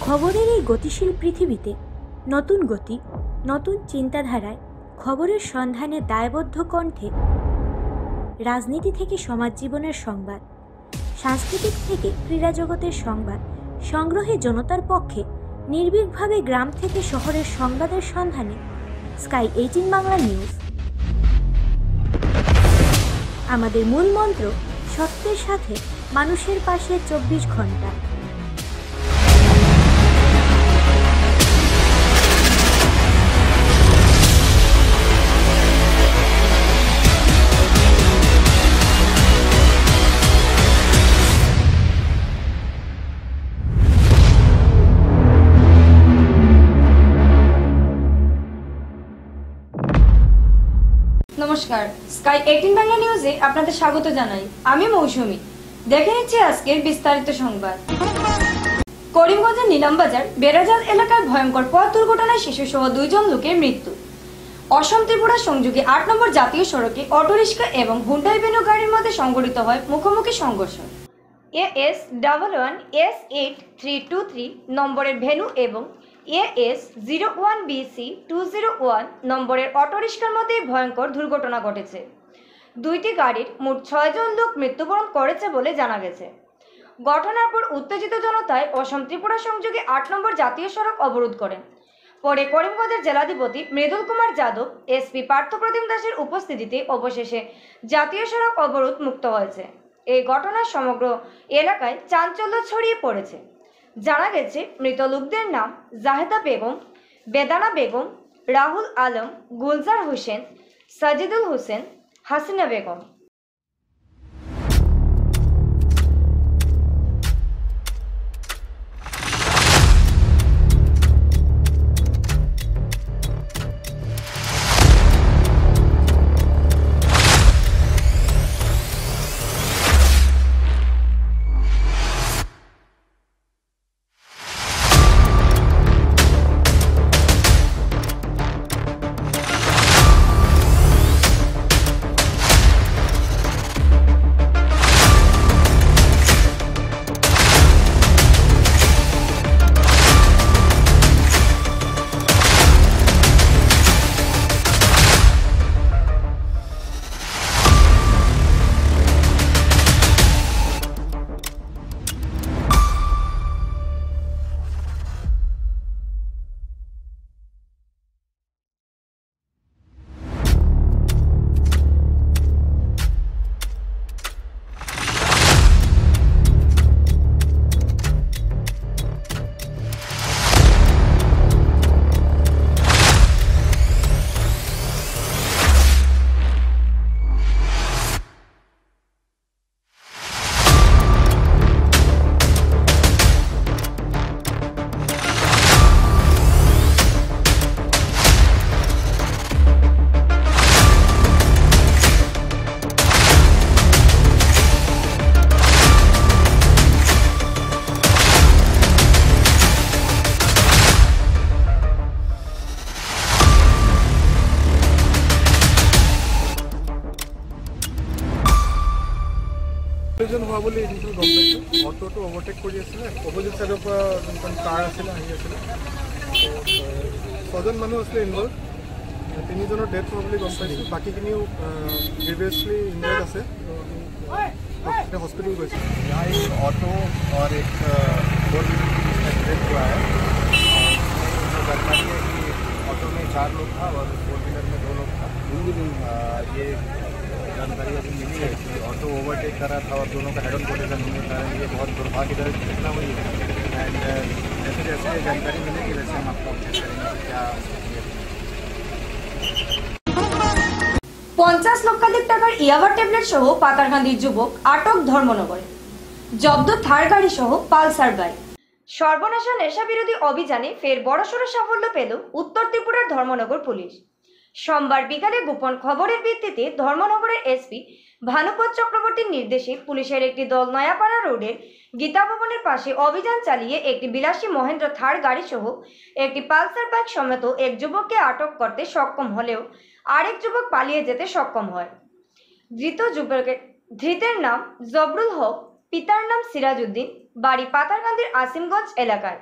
খবরের এই গতিশীল পৃথিবীতে নতুন গতি, নতুন চিন্তাধারায় খবরের সন্ধানে দায়বদ্ধ কণ্ঠে রাজনীতি থেকে সমাজ জীবনের সংবাদ, সাংস্কৃতিক থেকে ক্রীড়া জগতের সংবাদ সংগ্রহে জনতার পক্ষে নির্ভীকভাবে গ্রাম থেকে শহরের সংবাদের সন্ধানে স্কাই 18 বাংলা নিউজ। আমাদের মূল মন্ত্র সত্যের সাথে মানুষের পাশে 24 ঘন্টা। নমস্কার, স্কাই 18 বাংলা নিউজে আপনাদের স্বাগত জানাই। আমি মৌসুমী। দেখে নিচ্ছি আজকের বিস্তারিত সংবাদ। করিমগঞ্জের নিলামবাজার বেড়াজাল এলাকার ভয়ঙ্কর পথ দুর্ঘটনায় শিশুসহ 2 জন লোকের মৃত্যু। অসম ত্রিপুরা সংযোগী 8 নম্বর জাতীয় সড়কে অটোরিক্সা এবং হুন্ডাই ভেনু গাড়ির মধ্যে সংঘটিত হয় মুখোমুখি সংঘর্ষ। AS11S8323 নম্বরের ভেনু এবং AS01BC201 নম্বরের অটোরিক্সার মধ্যে ভয়ঙ্কর দুর্ঘটনা ঘটেছে। দুইটি গাড়ির মোট 6 জন লোক মৃত্যুবরণ করেছে বলে জানা গেছে। ঘটনার পর উত্তেজিত জনতায় অসম ত্রিপুরা সংযোগী 8 নম্বর জাতীয় সড়ক অবরোধ করেন। পরে করিমগঞ্জের জেলাধিপতি মৃদুল কুমার যাদব, এসপি পার্থপ্রতিম দাসের উপস্থিতিতে অবশেষে জাতীয় সড়ক অবরোধ মুক্ত হয়েছে। এই ঘটনার সমগ্র এলাকায় চাঞ্চল্য ছড়িয়ে পড়েছে। জানা গেছে মৃত লোকদের নাম জাহেদা বেগম, বেদানা বেগম, রাহুল আলম, গুলজার হোসেন, সাজিদুল হোসেন, হাসিনা বেগম। হোৱা বুলি এইটো গম পাইছোঁ। অটোটো অভাৰটেক কৰি আছিলে, অপজিট ছাইডৰ পৰা যোনখন কাৰ আছিলে আহি আছিলে। 6জন মানুহ আছিলে ইনভল্ভ। 3জনৰ ডেথ হোৱা বুলি গম পাইছোঁ, বাকীখিনিও গ্ৰেভিয়াছলি ইনজৰ্ড আছে, हॉस्पिटल गए। यहाँ एक ऑटो और एक 4 व्हीलर की एक्सीडेंट हुआ है। जानकारी है कि ऑटो में 4 लोग था और 4 व्हीलर में 2 लोग था। ये जानकारी अभी मिली है कि ऑटो ओवरटेक कर रहा था और दोनों का हेड ऑन कोलिजन होने के कारण ये बहुत दुर्भाग्यजनक घटना हुई है। एंड जैसे जैसे जानकारी मिलेगी वैसे हम आपको अपडेट करेंगे कि क्या 50 লক্ষাধিক টাকার ইয়াবা ট্যাবলেট সহ পাতারকান্দির যুবক আটক ধর্মনগরে। জব্দ থার গাড়ি সহ পালসার বাইক। সর্বনাশা নেশা বিরোধী অভিযানে ফের বড়সড় সাফল্য পেল উত্তর ত্রিপুরার ধর্মনগর পুলিশ। সোমবার বিকালে গোপন খবরের ভিত্তিতে ধর্মনগরের এসপি ভানুপত চক্রবর্তীর নির্দেশে পুলিশের একটি দল নয়াপাড়া রোডের গীতা ভবনের পাশে অভিযান চালিয়ে একটি বিলাসী মহেন্দ্র থার গাড়ি সহ একটি পালসার বাইক সমেত এক যুবককে আটক করতে সক্ষম হলেও আরেক যুবক পালিয়ে যেতে সক্ষম হয়। ধৃতের নাম জবরুল হক, পিতার নাম সিরাজউদ্দিন, বাড়ি পাতারকান্দির আসিমগঞ্জ এলাকায়।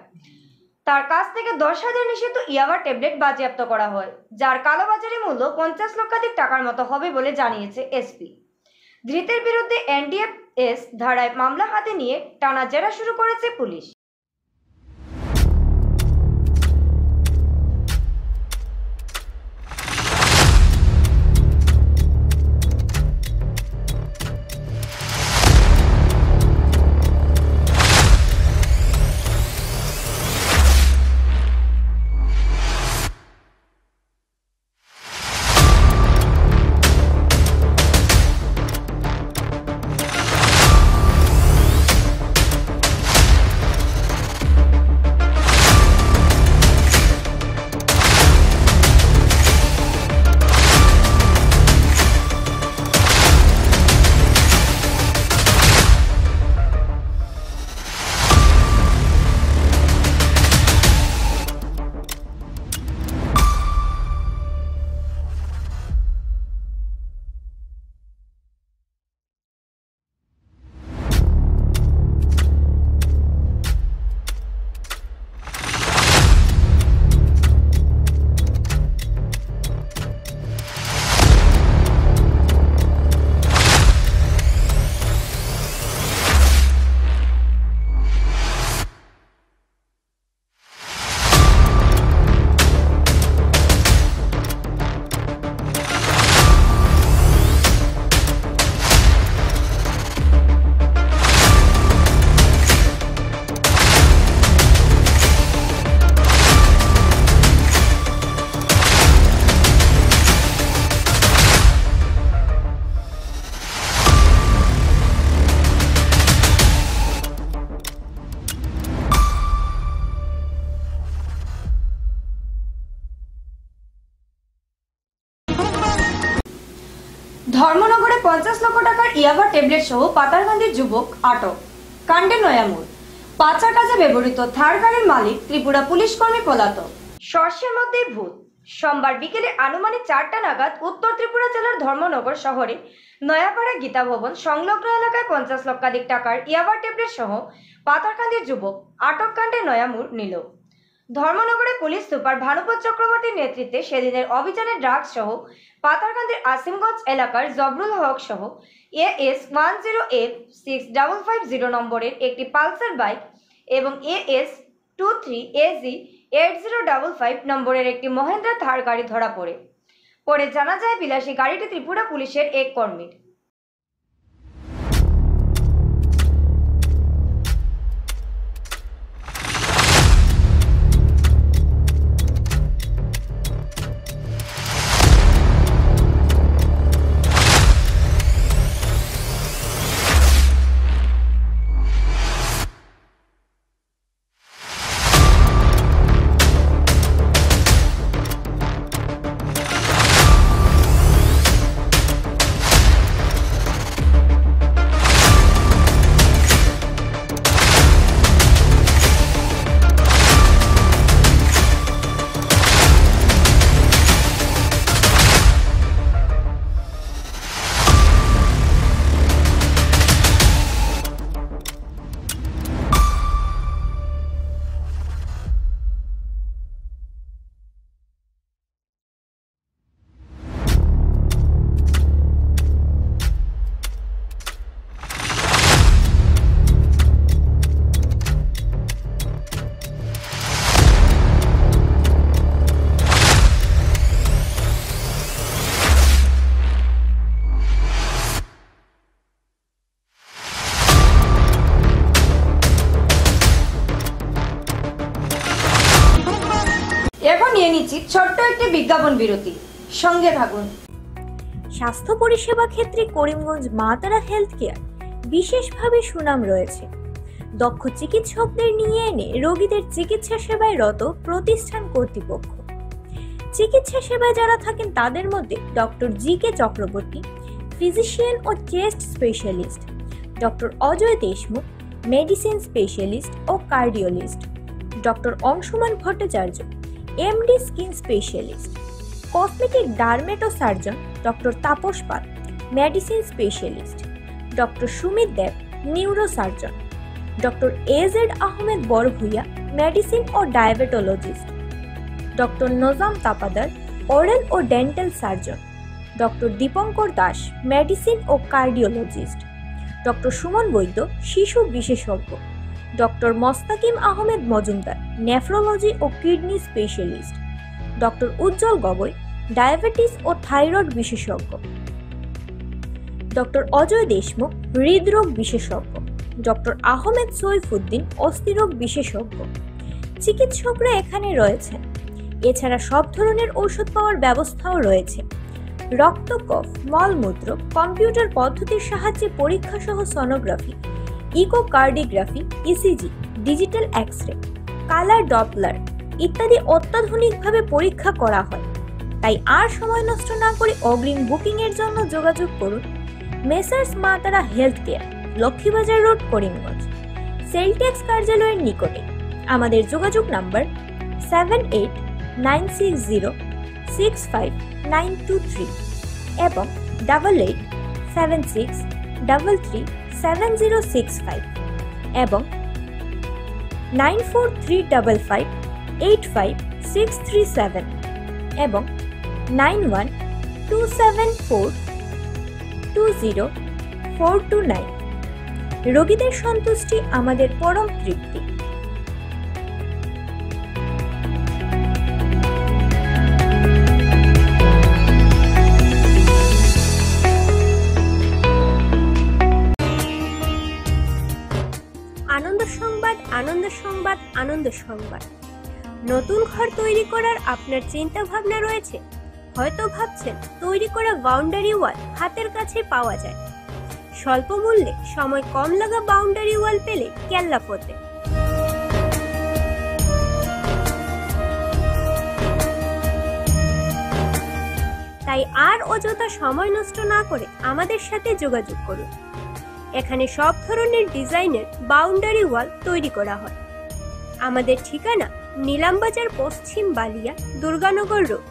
তার কাছ থেকে 10,000 নিষিদ্ধ ইয়াবা ট্যাবলেট বাজেয়াপ্ত করা হয়, যার কালোবাজারি মূল্য 50 লক্ষাধিক টাকার মতো হবে বলে জানিয়েছে এসপি। ধৃতের বিরুদ্ধে এনডিপিএস ধারায় মামলা হাতে নিয়ে টানা জেরা শুরু করেছে পুলিশ। ধর্মনগরে 50 লক্ষ টাকার ইয়াবা ট্যাবলেট সহ পাতারকান্দির যুবক আটক। কাণ্ডে নয়ামুর। পাচার কাজে ব্যবহৃত থার গাড়ির মালিক ত্রিপুরা পুলিশ কর্মী পলাতক। সর্ষের মধ্যে ভূত। সোমবার বিকেলে আনুমানিক 4টা নাগাদ উত্তর ত্রিপুরা জেলার ধর্মনগর শহরে নয়াপাড়া গীতা ভবন সংলগ্ন এলাকায় 50 লক্ষাধিক টাকার ইয়াবা ট্যাবলেট সহ পাতারকান্দির যুবক আটক। কাণ্ডে নয়ামুর নিল। ধর্মনগরে পুলিশ সুপার ভানুপত চক্রবর্তীর নেতৃত্বে সেদিনের অভিযানে ড্রাগস সহ পাতারকান্দির আসিমগঞ্জ এলাকার জবরুল হক সহ AS 10F6550 নম্বরের একটি পালসার বাইক এবং AS 23AG 8055 নম্বরের একটি মহেন্দ্রা থার গাড়ি ধরা পড়ে জানা যায় বিলাসী গাড়িটি ত্রিপুরা পুলিশের এক কর্মীর। এখন নিয়ে নিচ্ছি ছোট্ট একটি বিজ্ঞাপন বিরতি, সঙ্গে থাকুন। স্বাস্থ্য পরিষেবা ক্ষেত্রে করিমগঞ্জ মা তারা হেলথ কেয়ার বিশেষভাবে সুনাম রয়েছে। দক্ষ চিকিৎসকদের নিয়ে এনে রোগীদের চিকিৎসা সেবায় রত প্রতিষ্ঠান কর্তৃপক্ষ। চিকিৎসা সেবায় যারা থাকেন তাদের মধ্যে ডক্টর GK চক্রবর্তী, ফিজিশিয়ান ও chest specialist, doctor Ajay Deshmukh, medicine specialist ও cardiologist, doctor Anshuman Bhattacharya, MD skin specialist, cosmetic dermato surgeon doctor Tapas Pal, medicine specialist, doctor Sumit Deb, neuro surgeon, doctor AZ Ahmed Barbhuiya, medicine ও diabetologist, doctor Nazam Tapadar, oral ও dental surgeon, doctor Dipankar Das, medicine ও cardiologist, doctor Suman Baidya, শিশু বিশেষজ্ঞ, doctor Mostakim Ahmed Majumdar, nephrology ও kidney specialist, doctor উজ্জ্বল Gogoi, diabetes ও thyroid বিশেষজ্ঞ, doctor Ajay Deshmukh, হৃদরোগ বিশেষজ্ঞ, doctor Ahmed Saifuddin, অস্থিরোগ বিশেষজ্ঞ। চিকিৎসকরা এখানে রয়েছেন। এছাড়া সব ধরনের ঔষধ পাওয়ার ব্যবস্থাও রয়েছে। রক্ত, কফ, মলমূত্র, কম্পিউটার পদ্ধতির সাহায্যে পরীক্ষা সহ sonography, echocardiography, ECG, digital X-ray, colour Doppler ইত্যাদি অত্যাধুনিকভাবে পরীক্ষা করা হয়। তাই আর সময় নষ্ট না করে অগ্রিম বুকিং এর জন্য যোগাযোগ করুন মেসার্স মা তারা health care, Laxmibazar road, Karimganj, sell tax কার্যালয়ের নিকটে। আমাদের যোগাযোগ নাম্বার 7896065923 এবং 8876337065 এবং 9435585637 এবং 9127420429। রোগীদের সন্তুষ্টি আমাদের পরম তৃপ্তি। আনন্দ সংবাদ, আনন্দ সংবাদ, আনন্দ সংবাদ। নতুন ঘর তৈরি করার আপনার চিন্তা ভাবনা রয়েছে? হয়তো ভাবছেন তৈরি করা বাউন্ডারি ওয়াল হাতের কাছে পাওয়া যায়। স্বল্প মূল্যে সময় কম লাগা বাউন্ডারি ওয়াল পেলে কেল্লাফতে। তাই আর অযথা সময় নষ্ট না করে আমাদের সাথে যোগাযোগ করুন। এখানে সব ধরনের ডিজাইনের বাউন্ডারি ওয়াল তৈরি করা হয়। আমাদের ঠিকানা নিলামবাজার, পশ্চিম বালিয়া, দুর্গানগর রোড।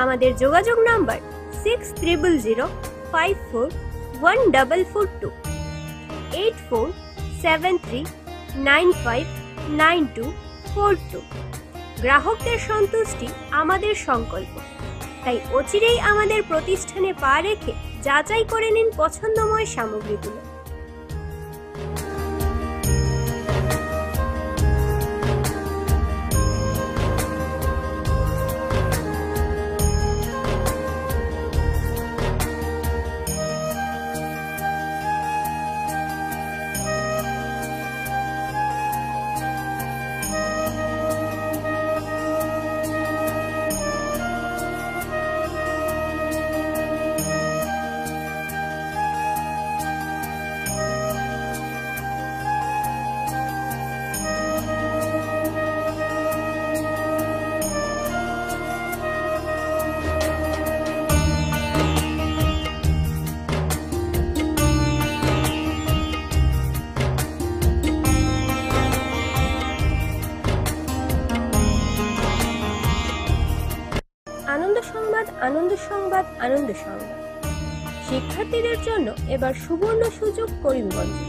আমাদের যোগাযোগ নাম্বার 6000541442 8473959242। গ্রাহকদের সন্তুষ্টি আমাদের সংকল্প। তাই অচিরেই আমাদের প্রতিষ্ঠানে পা রেখে যাচাই করে নিন পছন্দময় সামগ্রীগুলো। আনন্দ সংবাদ, আনন্দ সংবাদ। শিক্ষার্থীদের জন্য এবার সুবর্ণ সুযোগ করিমগঞ্জে।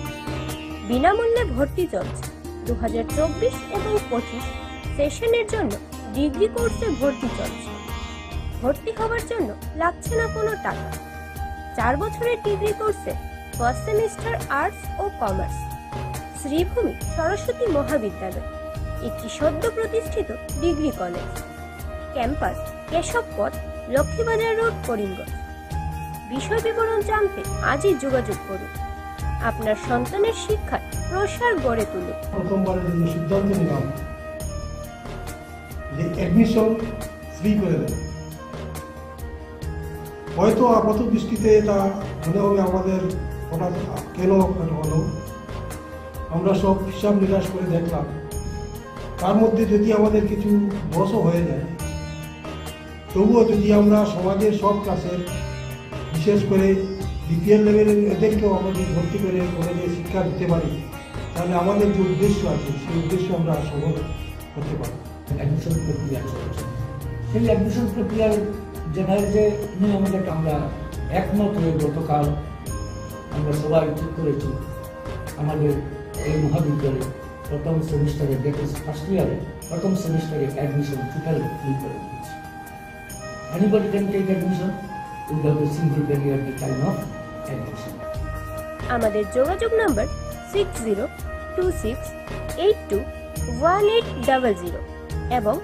বিনামূল্যে ভর্তি চলছে। 2024 এবং 25 সেশনের জন্য ডিগ্রি কোর্সে ভর্তি চলছে। ভর্তি হওয়ার জন্য লাগছে না কোনো টাকা। 4 বছরের ডিগ্রি কোর্সে ফার্স্ট সেমিস্টার আর্টস ও কমার্স। শ্রীভূমি সরস্বতী মহাবিদ্যালয় একটি সদ্য প্রতিষ্ঠিত degree college. Campus Keshabpath, Lakshmibazar road, Karimganj. বিষয় বিবরণ জানতে আজই যোগাযোগ করুন। আপনার সন্তানের শিক্ষার প্রসার গড়ে তুলুন। প্রথমবারের জন্য সিদ্ধান্ত নিলাম যে অ্যাডমিশন ফ্রি করে দেব। হয়তো আপাত দৃষ্টিতে এটা মনে হবে আমাদের হঠাৎ কেন হলো। আমরা সব হিসাব নিকাশ করে দেখলাম, তার মধ্যে যদি আমাদের কিছু লসও হয়ে যায়, তবুও যদি আমরা সমাজের সব ক্লাসের, বিশেষ করে বিপিএল লেভেলের এদেরকেও আমরা যদি ভর্তি করে কলেজে শিক্ষা দিতে পারি, তাহলে আমাদের যে উদ্দেশ্য আছে সেই উদ্দেশ্য আমরা সফল করতে পারি। অ্যাডমিশন প্রক্রিয়া চলছে। সেই অ্যাডমিশন প্রক্রিয়ার জেনারেল যে নিয়ম যেটা আমরা একমত হয়ে গতকাল আমরা সবাই ঠিক করেছি আমাদের এই মহাবিদ্যালয়ে প্রথম সেমিস্টারে ফার্স্ট ইয়ারে প্রথম সেমিস্টারে অ্যাডমিশন টোটাল ফ্রি করে দিয়েছি। Anybody can take admission without a single barrier at the time of admission. আমাদের যোগাযোগ নম্বর 6026821800 এবং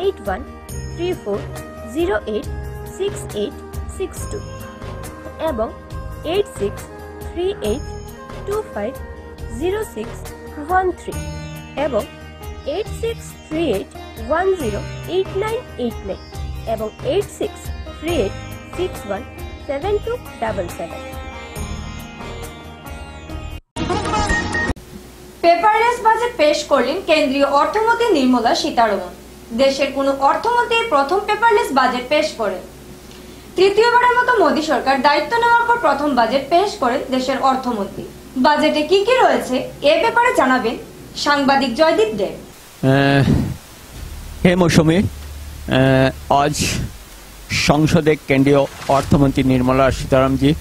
8134086862 এবং 8638250613 এবং 8638108989 এবং 8638617277। পেপারলেস বাজেট পেশ করলেন কেন্দ্রীয় অর্থমন্ত্রী নির্মলা সীতারমণ। দেশের কোনো অর্থমন্ত্রী প্রথম পেপারলেস বাজেট পেশ করেন। তৃতীয়বারের মতো মোদী সরকার দায়িত্ব নেওয়ার পর প্রথম বাজেট পেশ করেন দেশের অর্থমন্ত্রী। বাজেটে কি কি রয়েছে এ ব্যাপারে জানাবেন সাংবাদিক জয়দীপ দে। হে মৌসুমী, আজ সংসদে কেন্দ্রীয় অর্থমন্ত্রী নির্মলা সীতারামজি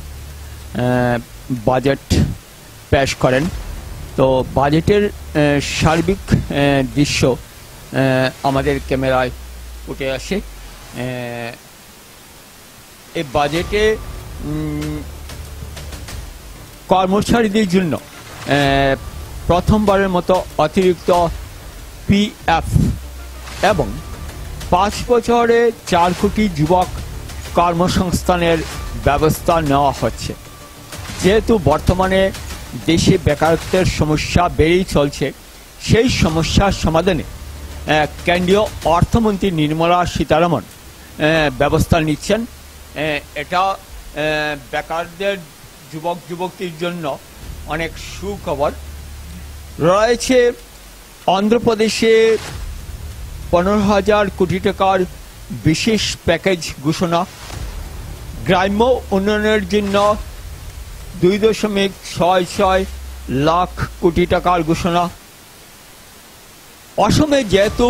বাজেট পেশ করেন। তো বাজেটের সার্বিক দৃশ্য আমাদের ক্যামেরায় উঠে আসে। এই বাজেটে কর্মচারীদের জন্য প্রথমবারের মতো অতিরিক্ত পিএফ এবং 5 বছরে 4 কোটি যুবক কর্মসংস্থানের ব্যবস্থা নেওয়া হচ্ছে। যেহেতু বর্তমানে দেশে বেকারত্বের সমস্যা বেড়েই চলছে, সেই সমস্যার সমাধানে কেন্দ্রীয় অর্থমন্ত্রী নির্মলা সীতারমণ ব্যবস্থা নিচ্ছেন। এটা বেকারদের যুবক যুবতীর জন্য অনেক সুখবর রয়েছে। অন্ধ্রপ্রদেশে 15,000 কোটি টাকার বিশেষ প্যাকেজ ঘোষণা, গ্রাম্য উন্নয়নের জন্য 2.66 লাখ কোটি টাকার ঘোষণা। অসমে যেহেতু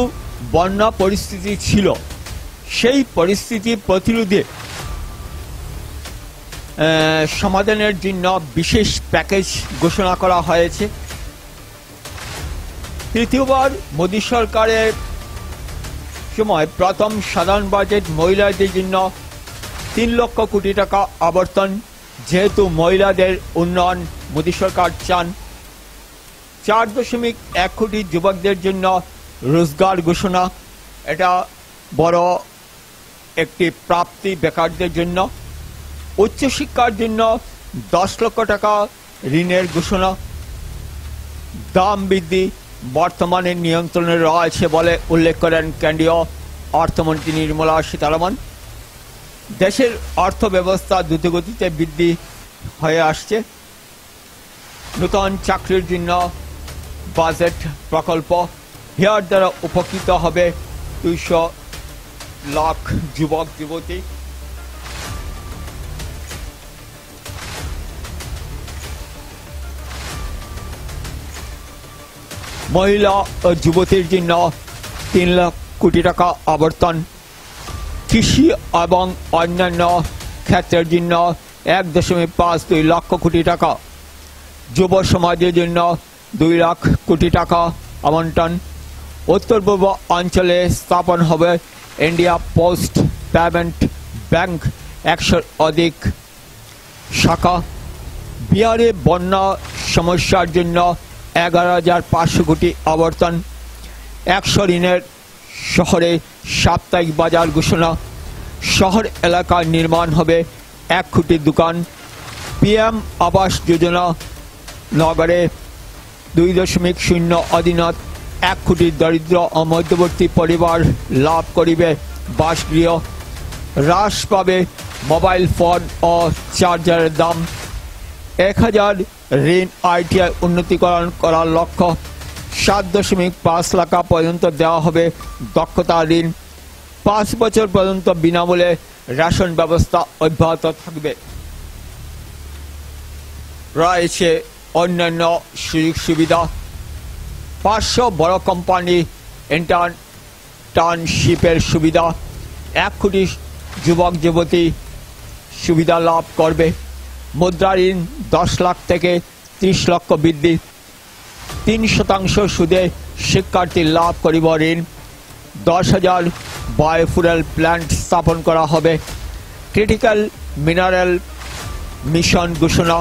বন্যা পরিস্থিতি ছিল, সেই পরিস্থিতি প্রতিরোধে সমাধানের জন্য বিশেষ প্যাকেজ ঘোষণা করা হয়েছে। তৃতীয়বার মোদী সরকারের সময় প্রথম সাধারণ বাজেট মহিলাদের জন্য 3 লক্ষ কোটি টাকা আবর্তন। যেহেতু মহিলাদের উন্নয়ন মোদী সরকার চান, 4.1 কোটি যুবকদের জন্য রোজগার ঘোষণা। এটা বড় একটি প্রাপ্তি বেকারদের জন্য। উচ্চশিক্ষার জন্য 10 লক্ষ টাকা ঋণের ঘোষণা। দাম বৃদ্ধি বর্তমানে নিয়ন্ত্রণে রয়েছে বলে উল্লেখ করেন কেন্দ্রীয় অর্থমন্ত্রী নির্মলা সীতারমণ। দেশের অর্থব্যবস্থা দ্রুতগতিতে বৃদ্ধি হয়ে আসছে। নতুন চাকরির জন্য বাজেট প্রকল্প, ইহার দ্বারা উপকৃত হবে 200 লাখ যুবক যুবতী। মহিলা ও যুবতীর জন্য 3 লাখ কোটি টাকা আবর্তন। কৃষি এবং অন্যান্য ক্ষেত্রের জন্য 1.52 লক্ষ কোটি টাকা। যুব সমাজের জন্য 2 লাখ কোটি টাকা আবন্টন। উত্তর পূর্ব অঞ্চলে স্থাপন হবে ইন্ডিয়া পোস্ট পেমেন্ট ব্যাংক 100 অধিক শাখা। বিহারে বন্যা সমস্যার জন্য 11,500 কোটি আবর্তন। 100 ঋণের শহরে সাপ্তাহিক বাজার ঘোষণা। শহর এলাকায় নির্মাণ হবে 1 কোটি দোকান। পিএম আবাস যোজনা নগরে 2.0 অধীনত 1 কোটি দরিদ্র ও মধ্যবর্তী পরিবার লাভ করিবে বাসগৃহ। হ্রাস পাবে মোবাইল ফোন ও চার্জারের দাম। 1000 ঋণ আইটিআই উন্নতিকরণ করার লক্ষ্য। 7.5 লাখ পর্যন্ত দেওয়া হবে দক্ষতা ঋণ। 5 বছর পর্যন্ত বিনামূল্যে রেশন ব্যবস্থা অব্যাহত থাকবে। রয়েছে অন্যান্য সুযোগ সুবিধা। 500 বড় কোম্পানি ইন্টার্নশিপের সুবিধা। 1 কোটি যুবক যুবতী সুবিধা লাভ করবে। মুদ্রা ঋণ 10 লাখ থেকে 30 লক্ষ বৃদ্ধি, 3% সুদে শিক্ষার্থী লাভ করিব ঋণ, 10,000 বায়োফুয়েল প্ল্যান্ট স্থাপন করা হবে। ক্রিটিক্যাল মিনারেল মিশন ঘোষণা,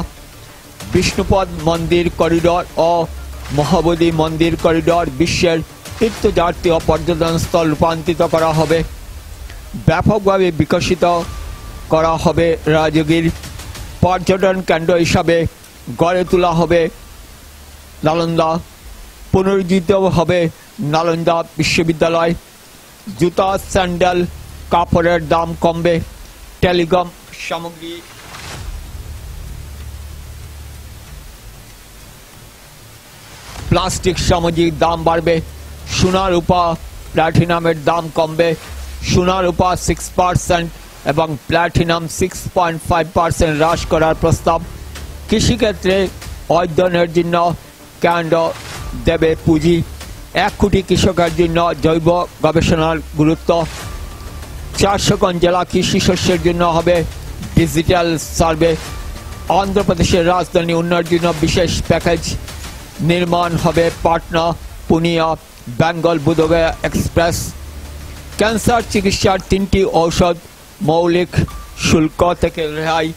বিষ্ণুপদ মন্দির করিডর ও মহাবোধি মন্দির করিডর বিশ্বের তীর্থযাত্রী ও পর্যটন স্থল রূপান্তরিত করা হবে। ব্যাপকভাবে বিকশিত করা হবে রাজগীর, পর্যটন কেন্দ্র হিসাবে গড়ে তোলা হবে নালন্দা, পুনরুজ্জীবিত হবে নালন্দা বিশ্ববিদ্যালয়। জুতা, স্যান্ডেল, কাপড়ের দাম কমবে। টেলিকম সামগ্রী, প্লাস্টিক সামগ্রীর দাম বাড়বে। সোনা, রূপা, প্ল্যাটিনামের দাম কমবে। সোনা, রূপা 6% এবং প্ল্যাটিনাম 6.5% হ্রাস করার প্রস্তাব। কৃষিক্ষেত্রে অধ্যয়নের জন্য কেন্দ্র দেবে পুঁজি। 1 কোটি কৃষকের জন্য জৈব গবেষণার গুরুত্ব। 400 জেলা কৃষি শস্যের জন্য হবে ডিজিটাল সার্ভে। অন্ধ্রপ্রদেশের রাজধানী উন্নয়নের জন্য বিশেষ প্যাকেজ নির্মাণ হবে পাটনা, পুনিয়া, বেঙ্গল বুধগয়া এক্সপ্রেস। ক্যান্সার চিকিৎসার 3টি ঔষধ মৌলিক শুল্ক থেকে রেহাই।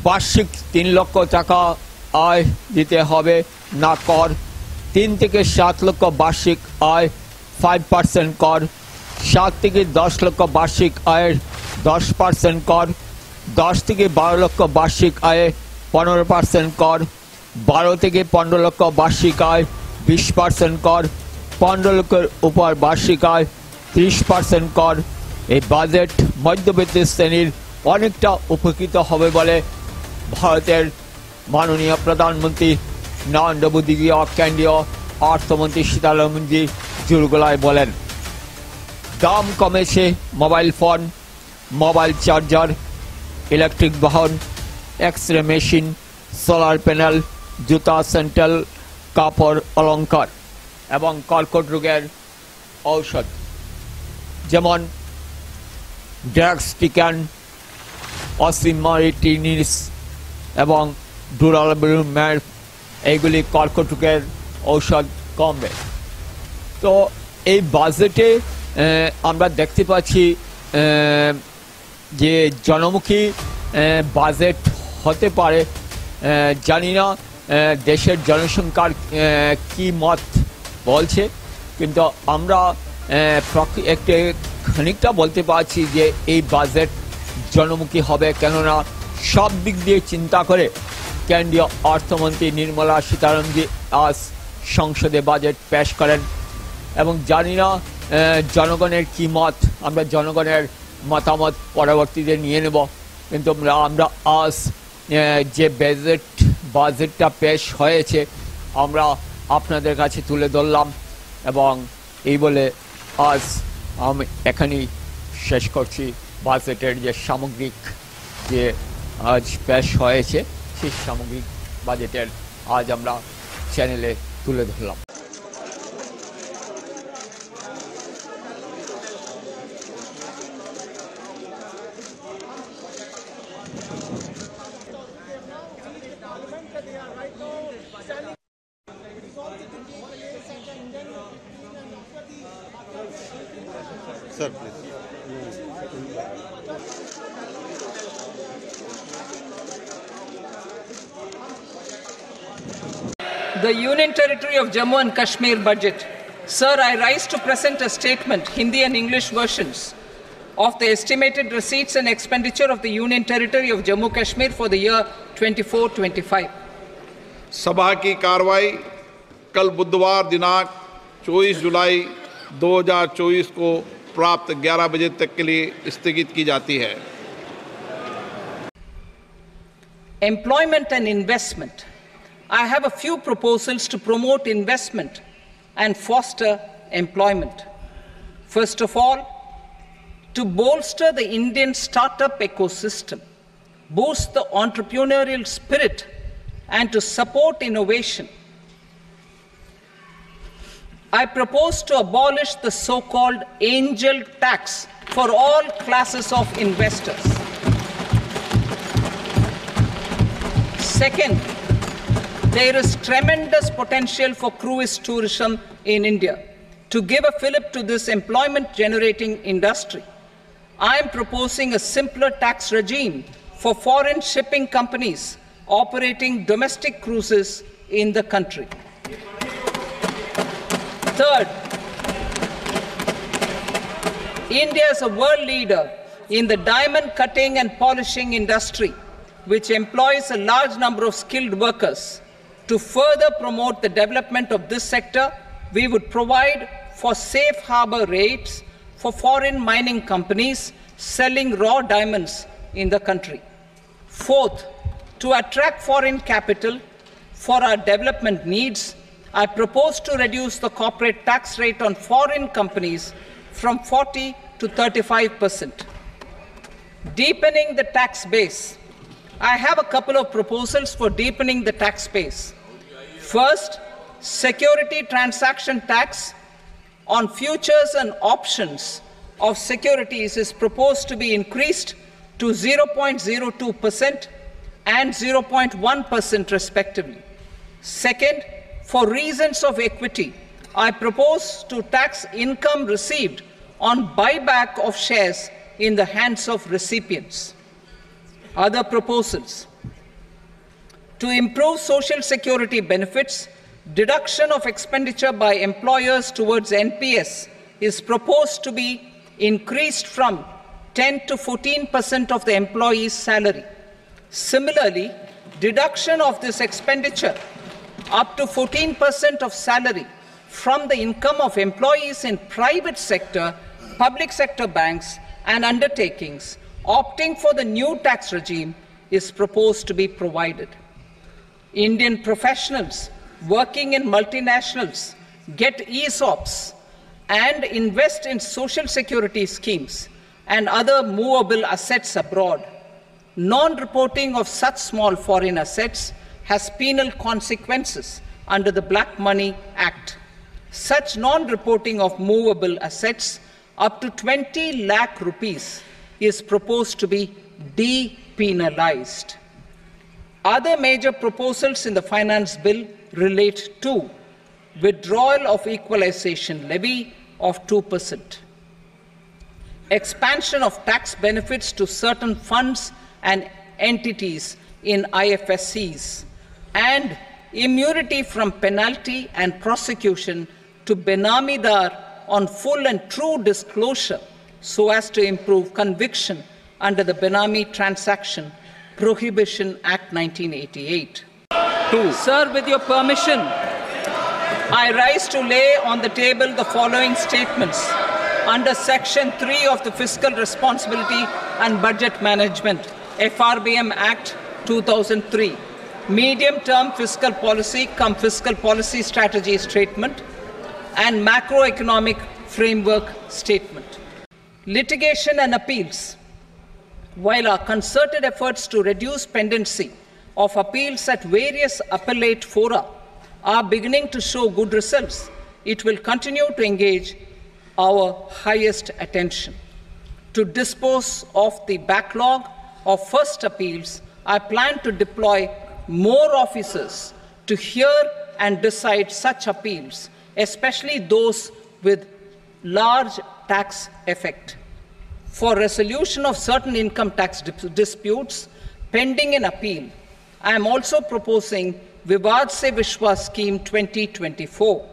বার্ষিক 3 লক্ষ টাকা আয় দিতে হবে না কর। 3 থেকে 7 লক্ষ বার্ষিক আয় 5% কর। 7 থেকে 10 লক্ষ বার্ষিক আয়ের 10% কর। 10 থেকে 12 লক্ষ বার্ষিক আয়ে 15% কর। 12 থেকে 15 লক্ষ বার্ষিক আয় 20% কর। 15 লক্ষের উপর বার্ষিক আয় 30% কর। এই বাজেট মধ্যবিত্ত শ্রেণীর অনেকটা উপকৃত হবে বলে ভারতের মাননীয় প্রধানমন্ত্রী নরেন্দ্র মোদী ও কেন্দ্রীয় অর্থমন্ত্রী সীতারামনজি জোর গলায় বলেন। দাম কমেছে mobile phone, mobile charger, electric বাহন, এক্স-রে মেশিন, সোলার প্যানেল, জুতা, স্যান্ডেল, কাপড়, অলংকার এবং কর্কট রোগের ঔষধ যেমন ড্রাগস্টিক্যান, অসিমারিটিনিস এবং ডুরালব্রুম্যার, এইগুলি কর্কট রোগের ঔষধ কমবে। তো এই বাজেটে আমরা দেখতে পাচ্ছি যে জনমুখী বাজেট হতে পারে। জানি না দেশের জনসংখ্যার কি মত বলছে, কিন্তু আমরা একটু খানিকটা বলতে পারছি যে এই বাজেট জনমুখী হবে, কেননা সব দিক দিয়ে চিন্তা করে কেন্দ্রীয় অর্থমন্ত্রী নির্মলা সীতারামনজি আজ সংসদে বাজেট পেশ করেন। এবং জানি না জনগণের কি মত, আমরা জনগণের মতামত পরবর্তীতে নিয়ে নেব, কিন্তু আমরা আজ যে বাজেটটা পেশ হয়েছে আমরা আপনাদের কাছে তুলে ধরলাম। এবং এই বলে আজ আমি এখানেই শেষ করছি। বাজেটের যে সামগ্রিক যে আজ পেশ হয়েছে সেই সামগ্রিক বাজেটের আজ আমরা চ্যানেলে তুলে ধরলাম। Sir, please. The Union Territory of Jammu and Kashmir budget. Sir, I rise to present a statement, Hindi and English versions, of the estimated receipts and expenditure of the Union Territory of Jammu Kashmir for the year 24-25. सभा की कार्रवाई कल बुधवार दिनांक 24 जुलाई 2024 को प्राप्त 11 बजे तक के लिए स्थगित की जाती है। Employment and investment. I have a few proposals to promote investment and foster employment. First of all, to bolster the Indian startup ecosystem, boost the entrepreneurial spirit, and to support innovation. I propose to abolish the so-called angel tax for all classes of investors. Second, there is tremendous potential for cruise tourism in India. To give a fillip to this employment-generating industry, I am proposing a simpler tax regime for foreign shipping companies operating domestic cruises in the country. Third, India is a world leader in the diamond cutting and polishing industry, which employs a large number of skilled workers. To further promote the development of this sector, we would provide for safe harbor rates for foreign mining companies selling raw diamonds in the country. Fourth, to attract foreign capital for our development needs, I propose to reduce the corporate tax rate on foreign companies from 40 to 35%. Deepening the tax base. I have a couple of proposals for deepening the tax base. First, security transaction tax on futures and options of securities is proposed to be increased to 0.02% and 0.1% respectively. Second, for reasons of equity, I propose to tax income received on buyback of shares in the hands of recipients. Other proposals. To improve social security benefits, deduction of expenditure by employers towards NPS is proposed to be increased from 10 to 14% of the employee's salary. Similarly, deduction of this expenditure up to 14% of salary from the income of employees in private sector, public sector banks and undertakings opting for the new tax regime is proposed to be provided. Indian professionals working in multinationals get ESOPs and invest in social security schemes and other movable assets abroad. Non-reporting of such small foreign assets has penal consequences under the Black Money Act. Such non-reporting of movable assets up to 20 lakh rupees is proposed to be depenalized. Other major proposals in the finance bill relate to withdrawal of equalization levy of 2%, expansion of tax benefits to certain funds and entities in IFSCs, and immunity from penalty and prosecution to Benamidar on full and true disclosure so as to improve conviction under the Benami Transaction Prohibition Act 1988. Sir, with your permission, I rise to lay on the table the following statements under Section 3 of the Fiscal Responsibility and Budget Management, FRBM Act 2003, Medium-Term Fiscal Policy cum Fiscal Policy Strategy Statement, and Macroeconomic Framework Statement. Litigation and appeals. While our concerted efforts to reduce pendency of appeals at various appellate fora are beginning to show good results, it will continue to engage our highest attention. To dispose of the backlog of first appeals, I plan to deploy more officers to hear and decide such appeals, especially those with large tax effect. For resolution of certain income tax disputes pending in appeal, I am also proposing Vivad Se Vishwas Scheme 2024.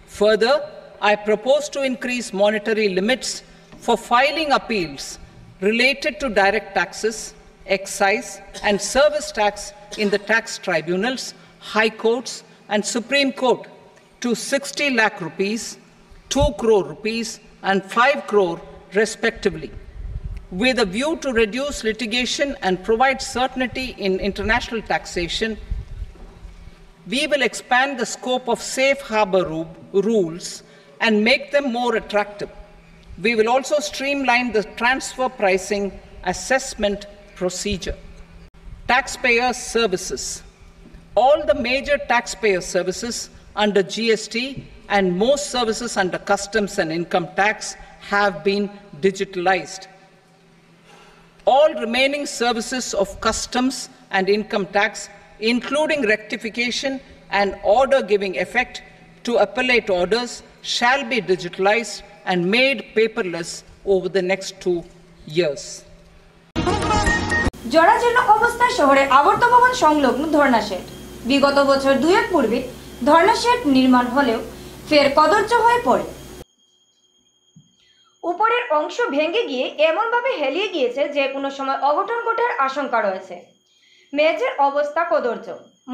Further, I propose to increase monetary limits for filing appeals related to direct taxes, excise, and service tax in the tax tribunals, high courts, and Supreme Court to 60 lakh rupees, 2 crore rupees, and 5 crore respectively, with a view to reduce litigation and provide certainty in international taxation. We will expand the scope of safe harbor rules and make them more attractive. We will also streamline the transfer pricing assessment procedure. Taxpayer services. All the major taxpayer services under GST and most services under customs and income tax have been digitalized. All remaining services of customs and income tax, including rectification and order giving effect to appellate orders, shall be digitalized and made paperless over the next 2 years. জরাজীর্ণ অবস্থায় শহরের আবর্ত ভবন সংলগ্ন ধর্ণা shade. বিগত বছর 2-1 পূর্বে ধর্ণা শেড নির্মাণ হলেও ফের কদর্য হয়ে পড়ে। উপরের অংশ ভেঙে গিয়ে এমনভাবে হেলিয়ে গিয়েছে যে কোনো সময় অঘটন ঘটার আশঙ্কা রয়েছে। মেঝের অবস্থা কদর্য,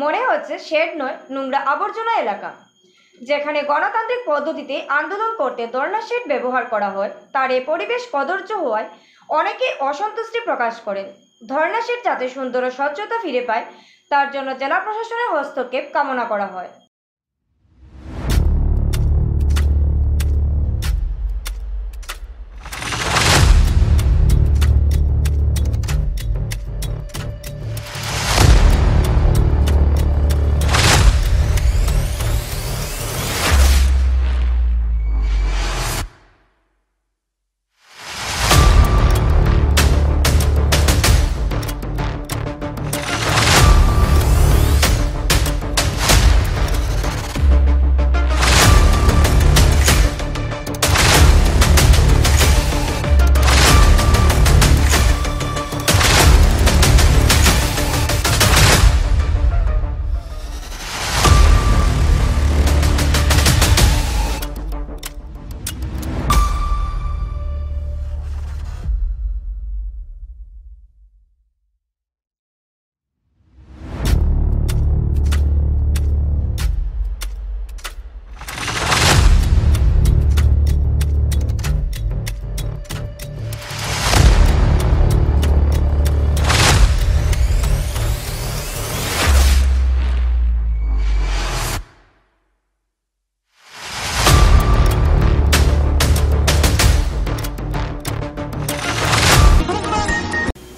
মনে হচ্ছে শেড নয়, নোংরা আবর্জনা এলাকা। যেখানে গণতান্ত্রিক পদ্ধতিতে আন্দোলন করতে ধর্ণা শেড ব্যবহার করা হয়, তার এই পরিবেশ কদর্য হওয়ায় অনেকে অসন্তুষ্টি প্রকাশ করেন। ধর্ণা শেড যাতে সুন্দর ও স্বচ্ছতা ফিরে পায়, তার জন্য জেলা প্রশাসনের হস্তক্ষেপ কামনা করা হয়।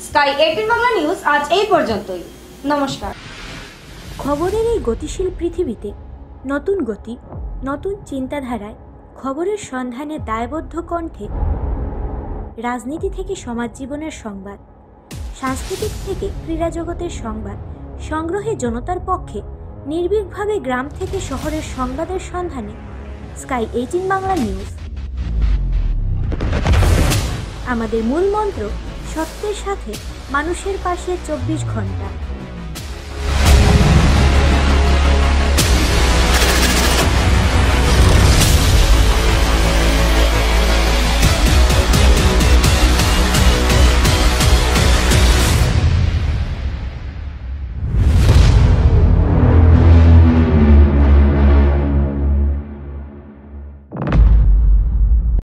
স্কাই 18 বাংলা নিউজ আজ এই পর্যন্তই। নমস্কার। খবরের এই গতিশীল পৃথিবীতে নতুন গতি, নতুন চিন্তাধারায় খবরের সন্ধানে দায়বদ্ধ কণ্ঠে রাজনীতি থেকে সমাজ জীবনের সংবাদ, সাংস্কৃতিক থেকে ক্রীড়া জগতের সংবাদ সংগ্রহে জনতার পক্ষে নির্ভীকভাবে গ্রাম থেকে শহরের সংবাদের সন্ধানে স্কাই 18 বাংলা নিউজ। আমাদের মূল মন্ত্র সত্যের সাথে মানুষের পাশে 24 ঘন্টা।